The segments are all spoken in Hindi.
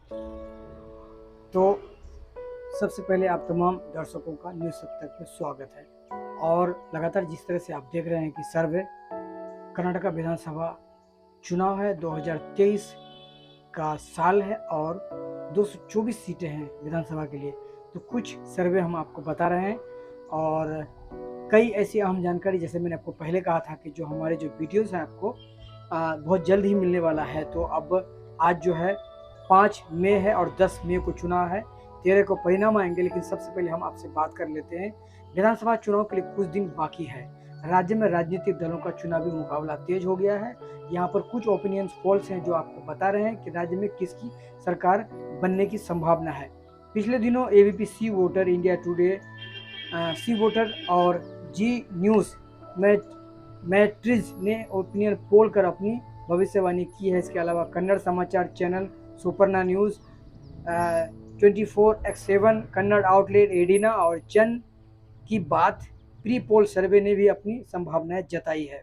तो सबसे पहले आप तमाम दर्शकों का न्यूज़ सप्ताह में स्वागत है। और लगातार जिस तरह से आप देख रहे हैं कि सर्वे कर्नाटका विधानसभा चुनाव है, 2023 का साल है और 224 सीटें हैं विधानसभा के लिए। तो कुछ सर्वे हम आपको बता रहे हैं और कई ऐसी अहम जानकारी, जैसे मैंने आपको पहले कहा था कि जो हमारे जो वीडियोस हैं आपको बहुत जल्द ही मिलने वाला है। तो अब आज जो है 5 मई है और 10 मई को चुनाव है, 13 को परिणाम आएंगे। लेकिन सबसे पहले हम आपसे बात कर लेते हैं, विधानसभा चुनाव के लिए कुछ दिन बाकी है। राज्य में राजनीतिक दलों का चुनावी मुकाबला तेज हो गया है। यहाँ पर कुछ ओपिनियन पोल्स हैं जो आपको बता रहे हैं कि राज्य में किसकी सरकार बनने की संभावना है। पिछले दिनों एबीपी सी वोटर, इंडिया टुडे सी वोटर और जी न्यूज़ मैट्रिज ने ओपिनियन पोल कर अपनी भविष्यवाणी की है। इसके अलावा कन्नड़ समाचार channel Suvarna news, 24x7 Kannada outlet Eedina और जन की बात प्री पोल सर्वे ने भी अपनी संभावनाएं जताई है।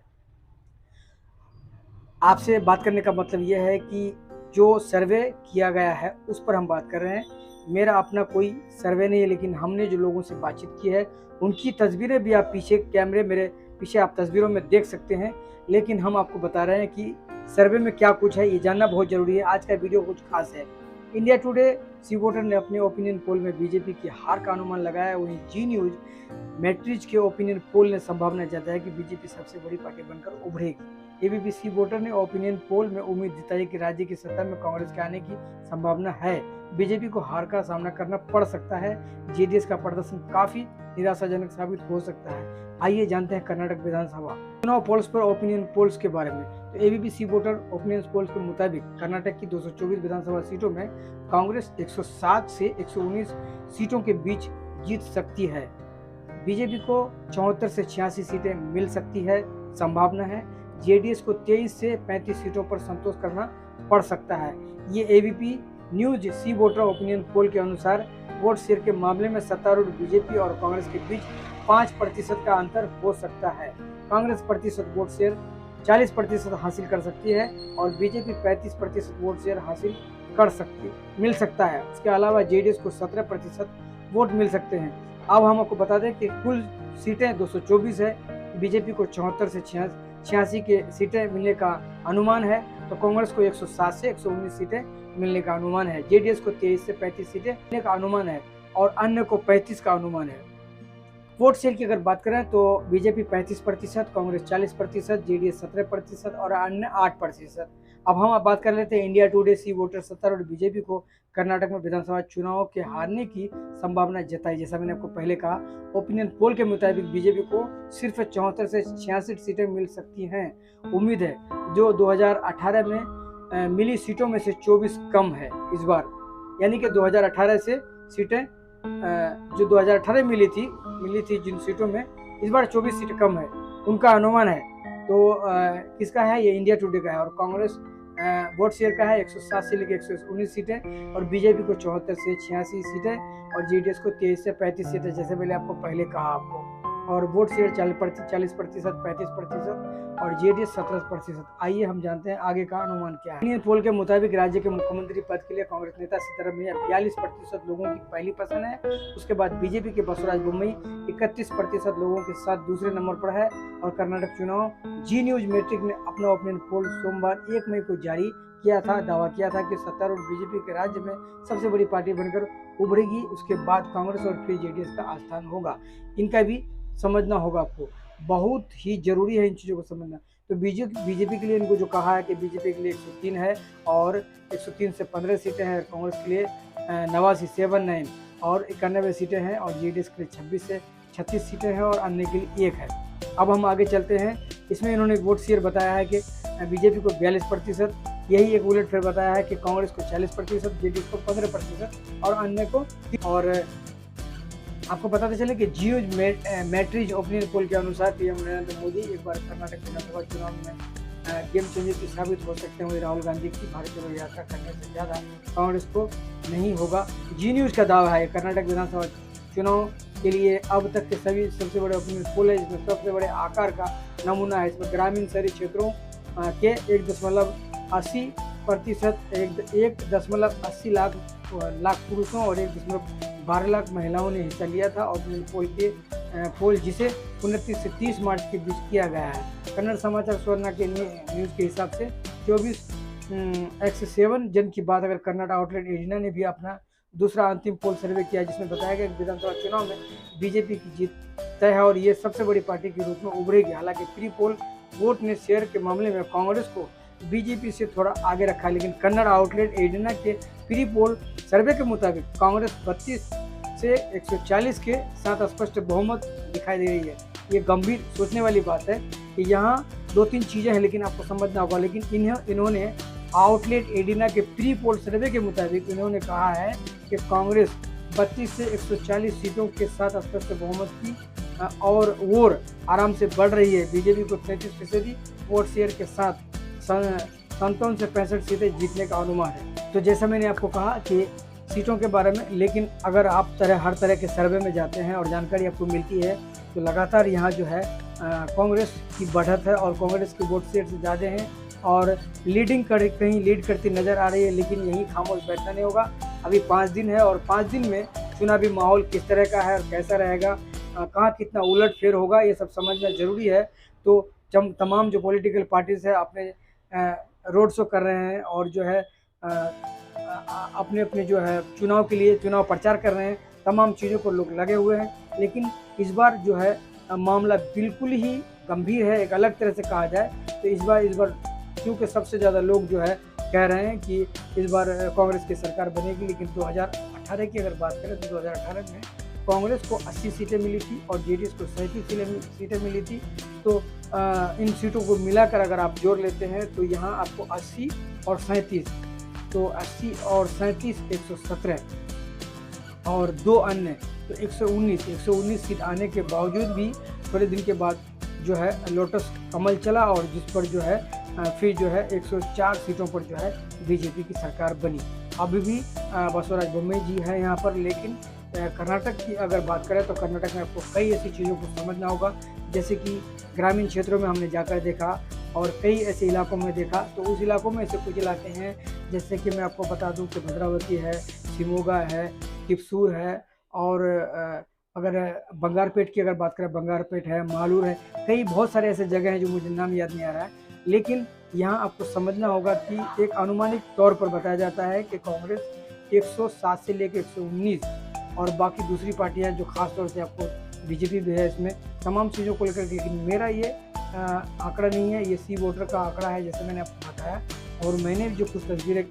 आपसे बात करने का मतलब यह है कि जो सर्वे किया गया है उस पर हम बात कर रहे हैं। मेरा अपना कोई सर्वे नहीं है, लेकिन हमने जो लोगों से बातचीत की है उनकी तस्वीरें भी आप पीछे कैमरे मेरे पीछे आप तस्वीरों में देख सकते हैं। लेकिन हम आपको बता रहे हैं कि सर्वे में क्या कुछ है, ये जानना बहुत जरूरी है। आज का वीडियो कुछ खास है। इंडिया टुडे सी वोटर ने अपने ओपिनियन पोल में बीजेपी की हार का अनुमान लगाया। वहीं जी न्यूज मैट्रिज के ओपिनियन पोल ने संभावना जताई कि बीजेपी सबसे बड़ी पार्टी बनकर उभरेगी। एबीपी सी वोटर ने ओपिनियन पोल में उम्मीद जताई कि राज्य की सत्ता में कांग्रेस के आने की संभावना है। बीजेपी को हार का सामना करना पड़ सकता है। जेडीएस का प्रदर्शन काफी निराशाजनक साबित हो सकता है। आइए जानते हैं कर्नाटक विधानसभा चुनाव पोल्स पर ओपिनियन पोल्स के बारे में। तो एबीपी सी वोटर ओपिनियन पोल्स के मुताबिक कर्नाटक की 224 विधानसभा सीटों में कांग्रेस 107 से 119 सीटों के बीच जीत सकती है। बीजेपी को 74 से 86 सीटें मिल सकती है, संभावना है। जेडीएस को 23 से 35 सीटों पर संतोष करना पड़ सकता है। ये एबीपी न्यूज सी वोटर ओपिनियन पोल के अनुसार वोट शेयर के मामले में सत्तारूढ़ बीजेपी और कांग्रेस के बीच 5% का अंतर हो सकता है। कांग्रेस प्रतिशत वोट शेयर 40% हासिल कर सकती है और बीजेपी 35% वोट शेयर हासिल मिल सकता है। इसके अलावा जेडीएस को 17% वोट मिल सकते हैं। अब हम आपको बता दें कि कुल सीटें 224 है। बीजेपी को 74 से 86 के सीटें मिलने का अनुमान है, तो कांग्रेस को 107 से 119 सीटें मिलने का अनुमान है। जेडीएस को 23 से 35 सीटें मिलने का अनुमान है और अन्य को 35 का अनुमान है। वोट शेयर की अगर बात करें तो बीजेपी 35%, कांग्रेस 40%, जेडीएस 17% और अन्य 8%। अब हम बात कर लेते हैं इंडिया टुडे सी वोटर सत्तारूढ़ बीजेपी को कर्नाटक में विधानसभा चुनाव के हारने की संभावना जताई। जैसा मैंने आपको पहले कहा, ओपिनियन पोल के मुताबिक बीजेपी को सिर्फ 74 से 66 सीटें मिल सकती हैं। उम्मीद है जो 2018 में मिली सीटों में से 24 कम है इस बार, यानी कि 2018 से सीटें जो 2018 मिली थी जिन सीटों में, इस बार 24 सीटें कम है, उनका अनुमान है। तो किसका है? ये इंडिया टुडे का है। और कांग्रेस वोट शेयर का है 107 से लेकर 119 सीटें और बीजेपी को 74 से 86 सीटें और जेडीएस को 23 से 35 सीटें, जैसे मैंने आपको पहले कहा आपको। और वोट शेयर 40%, 35% और जेडीएस 17%। आइए हम जानते हैं आगे का अनुमान क्या है। इंडियन पोल के मुताबिक राज्य के मुख्यमंत्री पद के लिए कांग्रेस नेता सीताराम मैया 42% लोगों की पहली पसंद है। उसके बाद बीजेपी के बसवराज बोम्मई 31% लोगों के साथ दूसरे नंबर पर है। और कर्नाटक चुनाव जी न्यूज मैट्रिक ने अपना ओपिनियन पोल सोमवार 1 मई को जारी किया था। दावा किया था कि सत्तारूढ़ बीजेपी के राज्य में सबसे बड़ी पार्टी बनकर उभरेगी। उसके बाद कांग्रेस और फिर जेडीएस का स्थान होगा। इनका भी समझना होगा आपको, बहुत ही जरूरी है इन चीज़ों को समझना। तो बीजेपी के लिए इनको जो कहा है कि बीजेपी के लिए 103 है और 103 से 15 सीटें हैं, कांग्रेस के लिए 89 79 और 91 सीटें हैं और जेडीएस के लिए 26 से 36 सीटें हैं और अन्य के लिए 1 है। अब हम आगे चलते हैं। इसमें इन्होंने वोट शेयर बताया है कि बीजेपी को 42%, यही एक उलट फेर बताया है कि कांग्रेस को 40%, जेडीएस को 15% और अन्य को। और आपको बताते चले कि जियो मैट्रिज ओपिनियन पोल के अनुसार पीएम नरेंद्र मोदी एक बार कर्नाटक विधानसभा चुनाव में गेम चेंजर की साबित हो सकते हैं। राहुल गांधी की भारत जोड़ो यात्रा करने से ज़्यादा कांग्रेस को नहीं होगा। जी न्यूज़ का दावा है कर्नाटक विधानसभा चुनाव के लिए अब तक के सभी सबसे बड़े ओपिनियन पोल है। इसमें सबसे बड़े आकार का नमूना है। इसमें ग्रामीण शहरी क्षेत्रों के 1.80 प्रतिशत 1.80 लाख पुरुषों और 1.12 लाख महिलाओं ने हिस्सा लिया था। और पोल जिसे 29 से 30 मार्च के बीच किया गया है। कन्नड़ समाचार सुवर्ण के न्यूज़ के हिसाब से 24x7 जन की बात अगर कन्नड़ आउटलेट एजेंडा ने भी अपना दूसरा अंतिम पोल सर्वे किया, जिसमें बताया गया कि विधानसभा चुनाव में बीजेपी की जीत तय है और ये सबसे बड़ी पार्टी के रूप में उभरेगी। हालांकि प्री पोल वोट ने शेयर के मामले में कांग्रेस को बीजेपी से थोड़ा आगे रखा है, लेकिन कन्नड़ आउटलेट एजेंडा के प्री पोल सर्वे के मुताबिक कांग्रेस 32 से 140 के साथ स्पष्ट बहुमत दिखाई दे रही है। ये गंभीर सोचने वाली बात है कि यहाँ 2-3 चीज़ें हैं, लेकिन आपको समझना होगा। लेकिन इन्होंने आउटलेट एजेंडा के प्री पोल सर्वे के मुताबिक इन्होंने कहा है कि कांग्रेस 32 से 140 सीटों के साथ स्पष्ट बहुमत की और आराम से बढ़ रही है। बीजेपी को 33% वोट शेयर के साथ 57 से 65 सीटें जीतने का अनुमान है। तो जैसा मैंने आपको कहा कि सीटों के बारे में, लेकिन अगर आप हर तरह के सर्वे में जाते हैं और जानकारी आपको मिलती है तो लगातार यहाँ जो है कांग्रेस की बढ़त है और कांग्रेस के वोट शेयर से ज़्यादा हैं और कहीं लीड करती नज़र आ रही है। लेकिन यहीं खामोश बैठना नहीं होगा। अभी 5 दिन है और 5 दिन में चुनावी माहौल किस तरह का है और कैसा रहेगा, कहाँ कितना उलट फेर होगा, ये सब समझना ज़रूरी है। तो तमाम जो पॉलिटिकल पार्टीज़ है अपने रोड शो कर रहे हैं और जो है अपने अपने जो है चुनाव के लिए चुनाव प्रचार कर रहे हैं। तमाम चीज़ों को लोग लगे हुए हैं, लेकिन इस बार जो है मामला बिल्कुल ही गंभीर है। एक अलग तरह से कहा जाए तो इस बार क्योंकि सबसे ज़्यादा लोग जो है कह रहे हैं कि इस बार कांग्रेस की सरकार बनेगी। लेकिन 2018 की अगर बात करें तो 2018 में कांग्रेस को 80 सीटें मिली थी और जेडीएस को 37 सीटें मिली थी। तो इन सीटों को मिलाकर अगर आप जोड़ लेते हैं तो यहाँ आपको 80 और 37, तो 80 और 37 117 और 2 अन्य तो 119 सीट आने के बावजूद भी थोड़े दिन के बाद जो है लोटस कमल चला और जिस पर जो है फिर जो है 104 सीटों पर जो है बीजेपी की सरकार बनी। अभी भी बसवराज बोम्मई जी है यहाँ पर। लेकिन कर्नाटक की अगर बात करें तो कर्नाटक में आपको कई ऐसी चीज़ों को समझना होगा, जैसे कि ग्रामीण क्षेत्रों में हमने जाकर देखा और कई ऐसे इलाकों में देखा। तो उस इलाकों में ऐसे कुछ इलाके हैं, जैसे कि मैं आपको बता दूं कि भद्रावती है, शिमोगा है, किपसूर है और अगर बंगारपेट की अगर बात करें बंगारपेट है, मालूर है, कई बहुत सारे ऐसे जगह हैं जो मुझे नाम याद नहीं आ रहा है। लेकिन यहाँ आपको समझना होगा कि एक अनुमानित तौर पर बताया जाता है कि कांग्रेस 107 से लेकर 119 और बाकी दूसरी पार्टियां जो खास तौर से आपको बीजेपी भी है इसमें तमाम चीज़ों को लेकर। लेकिन मेरा ये आंकड़ा नहीं है, ये सी वोटर का आंकड़ा है जैसे मैंने आपको बताया। और मैंने जो कुछ तस्वीरें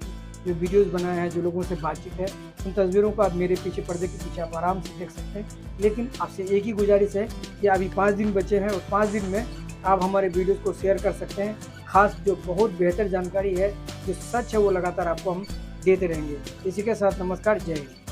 जो वीडियोस बनाए हैं, जो लोगों से बातचीत है, उन तस्वीरों को आप मेरे पीछे पर्दे के पीछे आप आराम से देख सकते हैं। लेकिन आपसे एक ही गुजारिश है कि अभी 5 दिन बचे हैं और 5 दिन में आप हमारे वीडियोस को शेयर कर सकते हैं। खास जो बहुत बेहतर जानकारी है, जो सच है, वो लगातार आपको हम देते रहेंगे। इसी के साथ नमस्कार, जय हिंद।